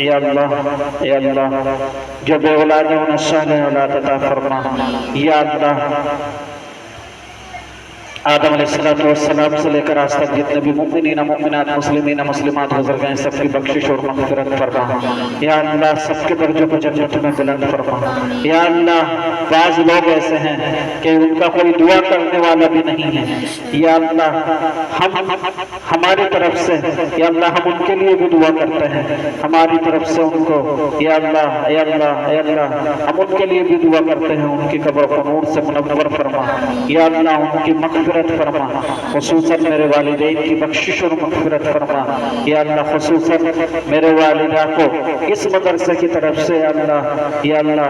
या अल्लाह, या अल्लाह जो बे औलाद है उन्हें सालेह औलाद अता फरमा। या अल्लाह आदम अलैहिस्सलाम से लेकर आज तक जितने भी मुमिनीन मुमिनात मुस्लिमीन मुस्लिमात गुज़र गए सबकी बख्शिश और मग़फ़िरत फरमा। या अल्लाह सबके दर्जों को जन्नत में बुलंद फरमा। या अल्लाह बाज़ लोग ऐसे हैं कि उनका कोई दुआ करने वाला भी नहीं है। या अल्लाह हम हमारी तरफ से, या अल्लाह हम उनके लिए भी दुआ करते हैं, हमारी तरफ से उनको, या अल्लाह, या अल्लाह, या अल्लाह हम उनके लिए भी दुआ करते हैं, उनकी कब्र को नूर से मुनव्वर फरमा। या अल्लाह उनकी मग़फ़िरत फरमा, खुसूसन मेरे वालिदैन की बख्शिश और मग़फ़िरत फरमा। या अल्लाह खुसूसन मेरे वालिदा को इस मदरसे की तरफ से अल्लाह, या अल्लाह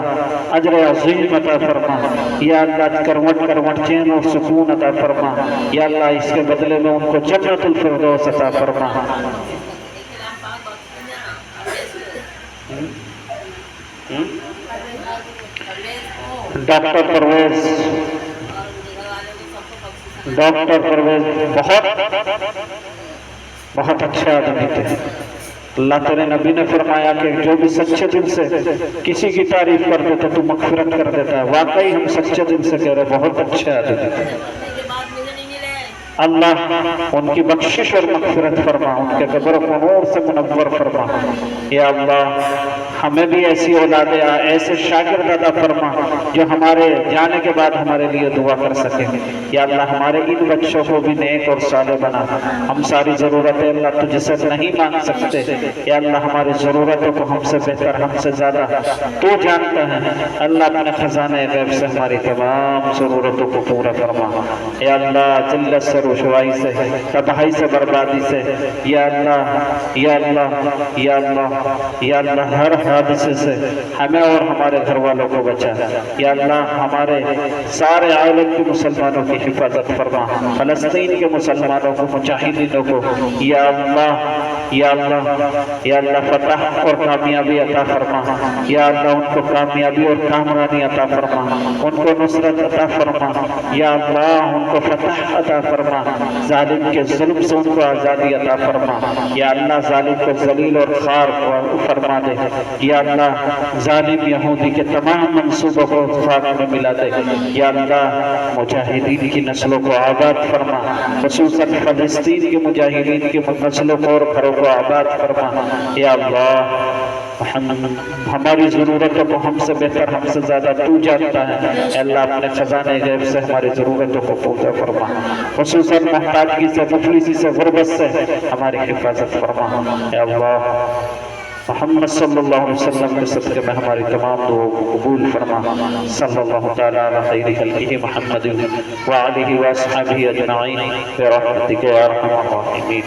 अजर अज़ीम अता फरमा। या अल्लाह करवट करवट चैन और सुकून अता फरमा। या अल्लाह इसके बदले में उनको जन्नतुल फिरदौस अता फरमा। डॉक्टर परवेज बहुत अच्छे आदमी थे। अल्लाह तेरे नबी ने फरमाया कि जो भी सच्चे दिल से किसी की तारीफ कर देता तो मग़फ़िरत कर देता है। वाकई हम सच्चे दिल से कह रहे बहुत अच्छे आदमी थे। अल्लाह उनकी बख्शिश और मग़फ़िरत फरमा, उनके कब्र को नूर से मुनव्वर फरमा। या अल्लाह हमें भी ऐसी औलाद, ऐसे शागिर्द अता फरमा जो हमारे जाने के बाद हमारे लिए दुआ कर सके। या अल्लाह हमारे इन बच्चों को भी नेक और साले बना। हम सारी ज़रूरतें अल्लाह तुझसे नहीं मांग सकते। या अल्लाह हमारी ज़रूरतों को हमसे बेहतर, हमसे ज़्यादा तो जानता है। अल्लाह अपने ख़ज़ाने गैब से हमारी तमाम ज़रूरतों को पूरा फरमा। या अल्लाह जिल्लत से, रुसवाई से, तबाही से, बर्बादी से, या अल्लाह, या अल्लाह, या अल्लाह, या अल्लाह हर हादसे से हमें और हमारे घर वालों को बचा। या अल्लाह हमारे सारे आलम के मुसलमानों की हिफाजत फरमा, फ़लस्तीन के मुसलमानों को, मुजाहिदीनों को, या अल्लाह, या अल्लाह, या अल्लाह फतह और कामयाबी अता फरमा। या अल्लाह उनको कामयाबी और कामरानी अता फरमा, उनको नुसरत अता फरमा। या अल्लाह उनको फतह अता फरमा, जालिम के जुल्म से उनको आज़ादी अता फरमा। या अल्लाह जालिम को जलील और खार फरमा दे। या अल्लाह जालिम यहूदी के तमाम मंसूबों को खाक में मिला दे। या अल्लाह मुजाहिदीन की नस्लों को आबाद फरमा, खुसूसन फ़लस्तीन के मुजाहिदीन की नस्लों को और घरों को आबाद फरमा। या अल्लाह हमारी ज़रूरतों को हमसे बेहतर, हमसे ज़्यादा तू जानता है। अल्लाह अपने ख़ज़ाने गैब से हमारी ज़रूरतों को पूरा फरमा, खुसूसन मुहताजी से, मुफलिसी से, गुरबत से हमारी हिफाजत फरमा। या अल्लाह मोहम्मद सल्लल्लाहु अलैहि वसल्लम के सदक़े में हमारी तमाम दुआओं को कबूल फरमा। सल्लल्लाहु तआला अला खैरि खल्क़िही मुहम्मद व आलिहि व अस्हाबिही अजमईन बिरहमतिका या अरहमर राहिमीन।